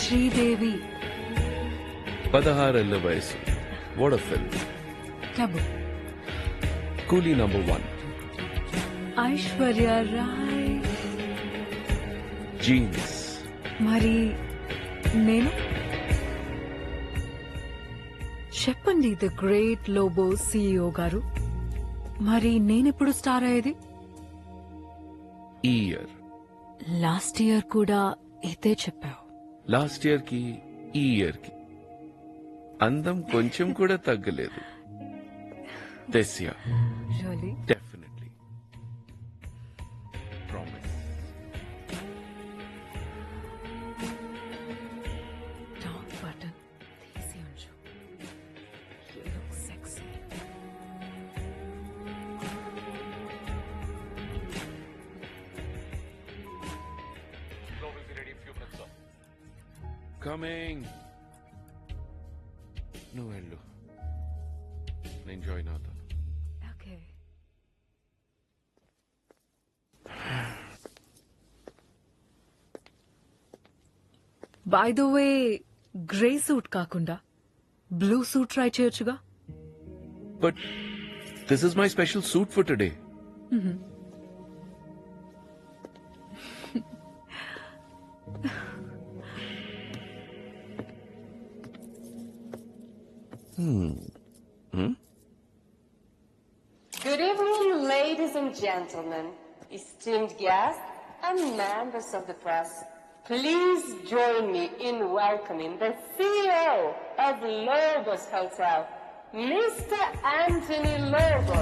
శ్రీదేవి 16 ఏళ్ల వయసు. What a film. క్యా బుక్? కూలీ నంబర్ 1. ఐశ్వర్య రాయ్. జీన్స్. మరి నేను చెప్పండి ద గ్రేట్ లోబో సిఇఓ గారు, మరి నేనెప్పుడు స్టార్ అయ్యేది? ఈ ఇయర్. లాస్ట్ ఇయర్ కూడా ఇదే చెప్పావు. లాస్ట్ ఇయర్ కి ఈ ఇయర్ కి అందం కొంచెం కూడా తగ్గలేదు. This year really? Definitely. Promise. Top button తీసి ఉంచు. You look sexy. కమింగ్. నువ్వు వెళ్ళు, నేను జాయిన్ అవుతాను. Okay. By the way, grey suit కాకుండా బ్లూ సూట్ ట్రై చేయొచ్చుగా. But this is my special suit for today. Good evening, ladies and gentlemen, esteemed guests and members of the press. Please join me in welcoming the CEO of Lobos Hotel, Mr. Anthony Lobo.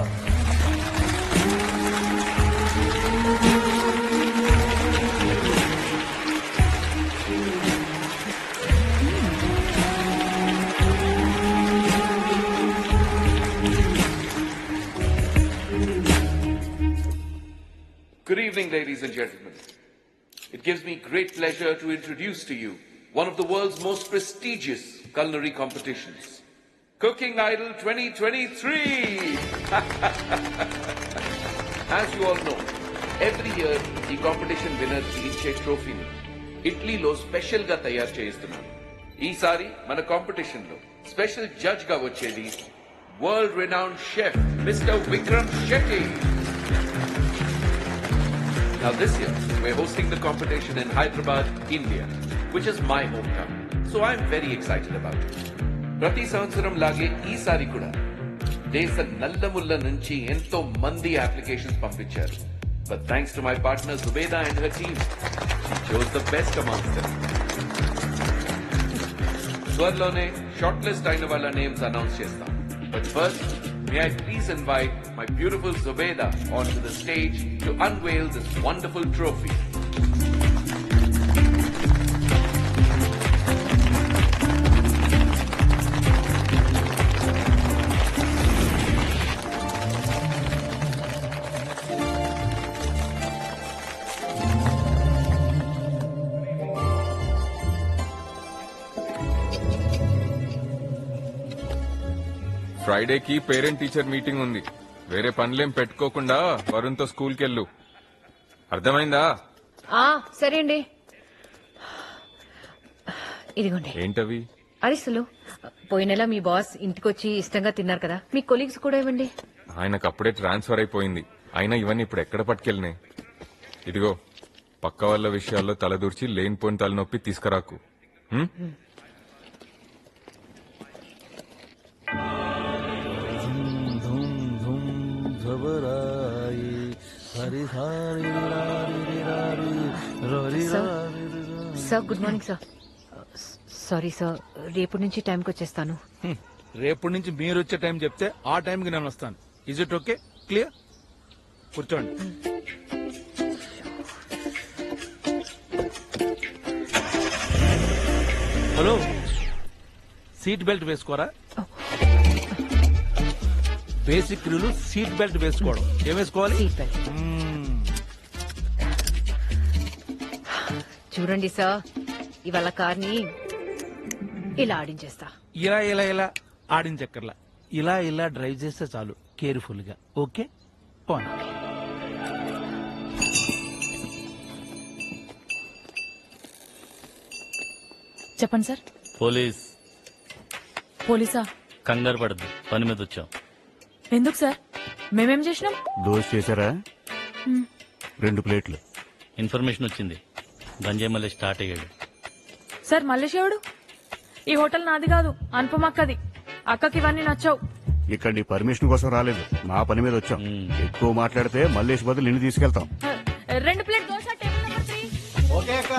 Good evening, ladies and gentlemen. It gives me great pleasure to introduce to you one of the world's most prestigious culinary competitions, Cooking Idol 2023. As you all know, every year the competition winner ఇచ్చే ట్రోఫీని ఇటలీలో special గా తయారు చేయిస్తున్నాను. ఈసారి మన competition లో special judge గా వచ్చేది world renowned chef mister Vikram Shetty. Now this year, we're hosting the competition in Hyderabad, India, which is my hometown. So I'm very excited about it. Prati సంవత్సరం లాగే ఈసారి కూడా దేశ నల్లముల్ల నుంచి ఎంతో మంది అప్లికేషన్స్ పంపించారు. But thanks to my partner Zubeda and her team, she chose the best amongst them. త్వరలోనే షార్ట్ లిస్ట్ అయిన వాళ్ళ నేమ్స్ అనౌన్స్ చేస్తాం. But first, may I please invite my beautiful Zubeda onto the stage to unveil this wonderful trophy. ఫ్రైడేకి parent teacher meeting ఉంది. వేరే పనులేం పెట్టుకోకుండా వరుణ్తో స్కూల్కి వెళ్ళు. అర్థమైందా? సరే అండి. ఇదిగోండి. ఏంటవి? అరిసెలు. పోయిన నెల మీ బాస్ ఇంటికొచ్చి ఇష్టంగా తిన్నారు కదా, మీ కొలీగ్స్ కూడా ఇవ్వండి. ఆయనకు అప్పుడే ట్రాన్స్ఫర్ అయిపోయింది. అయినా ఇవన్నీ ఇప్పుడు ఎక్కడ పట్టుకెళ్ళినాయి? ఇదిగో, పక్క వాళ్ళ విషయాల్లో తలదూర్చి లేనిపోయిన తలనొప్పి తీసుకురాకు. Sir good morning sir. Sorry sir, రేపు నుంచి టైంకి వచ్చేస్తాను. రేపు నుంచి మీరు వచ్చే టైం చెప్తే ఆ టైంకి నేను వస్తాను. Is it okay? క్లియర్? కూర్చోండి. హలో, సీట్ బెల్ట్ వేసుకోరా? బేసిక్ రూల్ సీట్ బెల్ట్ వేసుకోవడం. ఏం వేసుకోవాలి? Seat belt. చూడండి సార్, ఇవాళ కార్ని ఇలా ఆడించేస్తా. ఇలా ఇలా ఇలా ఆడించక్కర్లా, ఇలా ఇలా డ్రైవ్ చేస్తే చాలు, కేర్ఫుల్ గా. ఓకే, పోనా. చెప్పండి సార్. పోలీస్. పోలీసా? కంగారు పడద్దు, పని మీద వచ్చాం. ఎందుకు సార్? మేమేం చేసినాం? దోశ చేశారా? 2 ప్లేట్లు. ఇన్ఫర్మేషన్ వచ్చింది, గంజాయి మళ్ళీ స్టార్ట్ అయ్యాడు. సార్ మల్లేష్ ఎవడు? ఈ హోటల్ నాది కాదు, అనుపమ అక్కది. అక్కకి ఇవన్నీ నచ్చావు. ఇక్కడ నీ పర్మిషన్ కోసం రాలేదు, మా పని మీద వచ్చాం. ఎక్కువ మాట్లాడితే మల్లేష్ బదులు నిన్ను తీసుకెళ్తాం. 2 plate dosa, table number 3. Okay అక్క.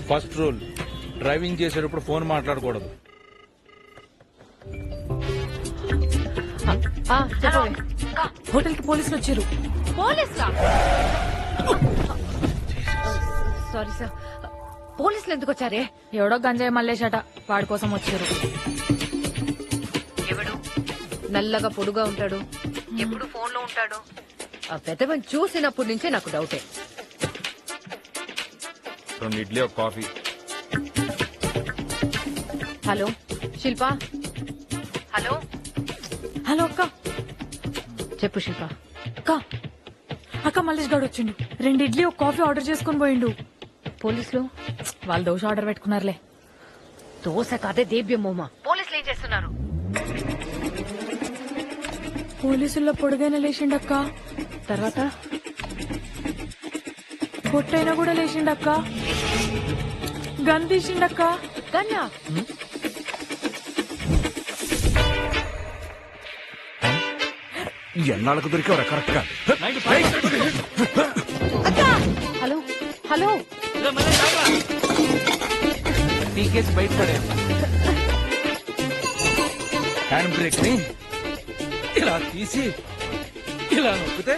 ఫస్ట్ రూల్, డ్రైవింగ్ చేసేటప్పుడు ఫోన్ మాట్లాడకూడదు. చెప్పండి. హోటల్ కి పోలీసులు వచ్చారు. పోలీసులా? సారీ సార్, పోలీసులు ఎందుకు వచ్చారే? ఎవడో గంజాయి మల్లేషట, వాడి కోసం వచ్చారు. ఎవడు? నల్లగా పొడుగా ఉంటాడు, ఎప్పుడు ఫోన్ లో ఉంటాడు. ఆ పెద్దవని చూసినప్పటి నుంచే నాకు డౌటే. 2 ఇడ్లీ, ఒక కాఫీ. హలో శిల్ప. హలో హలో అక్క. చెప్పు శిల్ప. అక్క అక్క మల్లేష్ గారు వచ్చిండు. 2 ఇడ్లీ, ఒక కాఫీ ఆర్డర్ చేసుకుని పోయిండు. పోలీసులు? వాళ్ళు దోశ ఆర్డర్ పెట్టుకున్నారులే. దోశ కాదే దేవ్యం మోమ. పోలీసులు ఏం చేస్తున్నారు? పోలీసుల్లో పొడుగైనా లేచిండక్క. తర్వాత పొట్టైనా కూడా లేచిండక్క. గన్ తీసిండక్క. కన్నా ఎన్నాళ్ళకు దొరికేవరా కరెక్ట్ గా? Hello hello. టీకేసి బయటపడే హ్యాండ్ బ్రేక్ ని ఇలా తీసి ఇలా నొక్కితే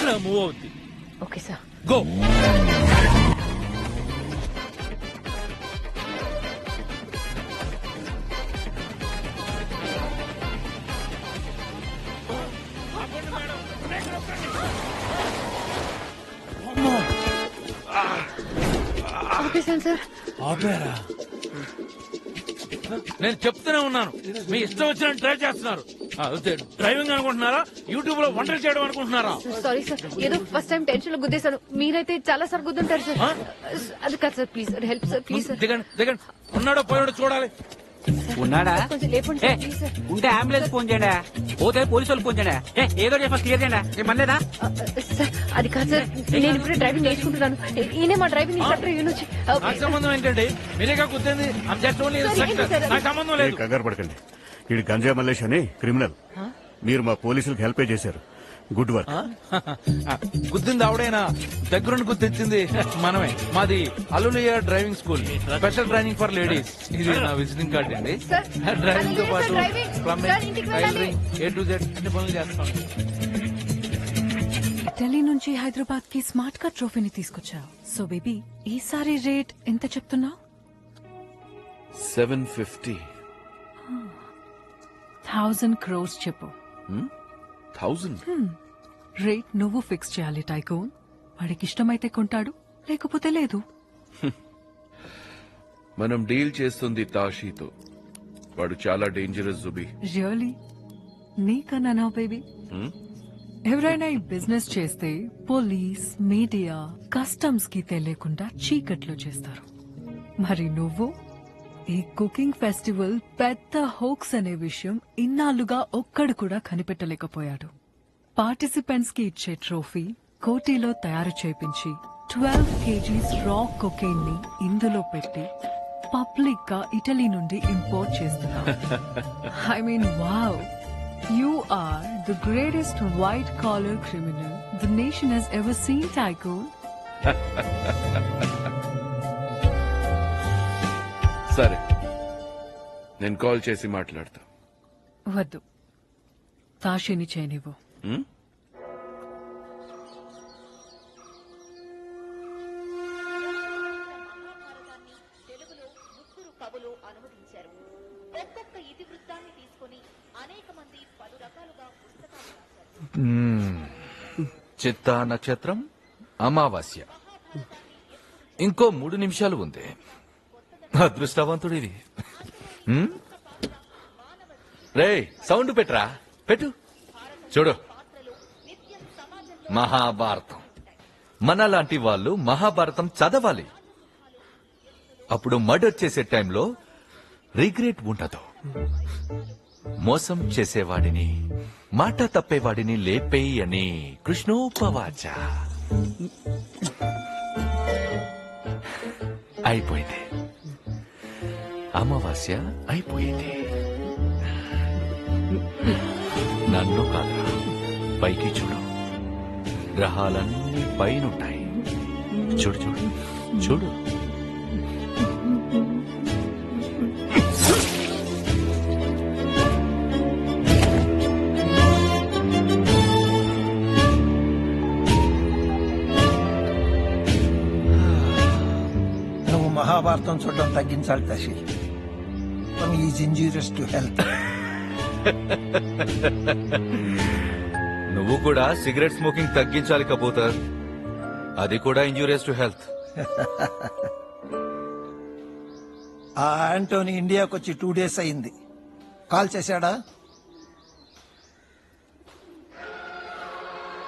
ఇలా మూవ్ అవుద్ది. Okay sir. గో. ఆపేసాను సార్. ఆపారా? నేను చెప్తూనే ఉన్నాను, మీ ఇష్టం వచ్చిన డ్రైవ్ చేస్తున్నారు. డ్రైవింగ్ అనుకుంటున్నారా? యూట్యూబ్ లో వంటలు చేయడం అనుకుంటున్నారా? సారీ సార్, ఏదో ఫస్ట్ టైం టెన్షన్ లో గుద్దేశాను. మీరైతే చాలా సార్ గుద్దుంటారు సార్. అది కాదు sir, please help sir, please sir. దిగండి దిగండి. ఉన్నాడో పోయాడో చూడాలి. ఉన్నాడా? కొంచెం లేపండి సార్, ప్లీజ్ సార్. ఉంటే అంబులెన్స్ ఫోన్ చేయండి, పోతే పోలీసు వాళ్ళు ఫోన్ చేయండి. ఏదో చెప్పి క్లియర్ చేయండి. ఏమనలేదా? సార్ అది కాదు సార్, నేను ఇప్పుడే డ్రైవింగ్ నేర్చుకుంటున్నాను. ఈయనే మా డ్రైవింగ్ ఇన్స్ట్రక్టర్ యూనిచి. నాకు సంబంధం ఏంటండి? మీరేగా కుద్దింది. నాకు సంబంధం లేదు. కంగారు పడకండి, వీడి గంజాయి మల్లేష్ అని క్రిమినల్. మీరు మా పోలీసులకు హెల్ప్ చేశారు. Good work. గుద్దింది ఆవిడైనా, దగ్గరుండి గుర్తించింది మనమే. మాది అల్లులియా driving school, special training for ladies. ఇది నా విజిటింగ్ కార్డ్ అండి. డ్రైవింగ్ తో పాటు plumbing, tailoring, A to Z అన్ని పనులు చేస్తాం. ఢిల్లీ నుంచి హైదరాబాద్ కి స్మార్ట్ కార్డ్ ట్రోఫీని తీసుకొచ్చావు. సో బేబీ, ఈసారి రేట్ ఎంత చెప్తున్నావు? 750. 1000 crores చెప్పు. 1000. రేట్ నువ్వు ఫిక్స్ చేయాలి టైకోన్. వాడికి ఇష్టమైతే కొంటాడు, లేకపోతే లేదు. మనం డీల్ చేస్తుంది తాషీతో. వాడు చాలా డేంజరస్ జుబీ. రియలీ? నీకన్నా బేబీ. ఎవరైనా ఈ బిజినెస్ చేస్తే పోలీస్, మీడియా, కస్టమ్స్ కి తెలియకుండా చీకట్లో చేస్తారు. మరి నువ్వు ఈ కుకింగ్ ఫెస్టివల్ పెద్ద హోక్స్ అనే విషయం ఇన్నాళ్లుగా ఒక్కడు కూడా కనిపెట్టలేకపోయాడు. పార్టిసిపెంట్స్ కి ఇచ్చే ట్రోఫీ కోటిలో తయారు చేపించి 12 kgs రా కొకైన్ ని ఇందులో పెట్టి పబ్లిక్ గా ఇటలీ నుండి ఇంపోర్ట్ చేస్తున్నారు. I mean wow, you are the greatest white collar criminal the nation has ever seen, Tycoon. సరే, నేను కాల్ చేసి మాట్లాడతా. వద్దు, తాషిని చేయనివ్వు. చిత్తా నక్షత్రం, అమావాస్య. ఇంకో 3 నిమిషాలు ఉంది. అదృష్టవంతుడివి. రే, సౌండ్ పెట్రా, పెట్టు. చూడు, మహాభారతం. మనలాంటి వాళ్ళు మహాభారతం చదవాలి. అప్పుడు మర్డర్ చేసే టైంలో రిగ్రెట్ ఉండదు. మోసం చేసేవాడిని, మాట తప్పేవాడిని లేపేయి అని కృష్ణోపవాచ. అయిపోయింది. అమావాస్య అయిపోయింది. నన్ను కాదురా, పైకి చూడు. గ్రహాలన్నీ పైనుంటాయి. చూడు చూడు చూడు. నువ్వు మహాభారతం చూడడం తగ్గించాలి Tashi. Is injurious to health. నువ్వు కూడా సిగరెట్ స్మోకింగ్ తగ్గించాలి కబూతర్. అది కూడా ఇంజూరియస్ టు హెల్త్. ఆ యాంటోనీ ఇండియాకి వచ్చి 2 days అయింది. కాల్ చేశాడా?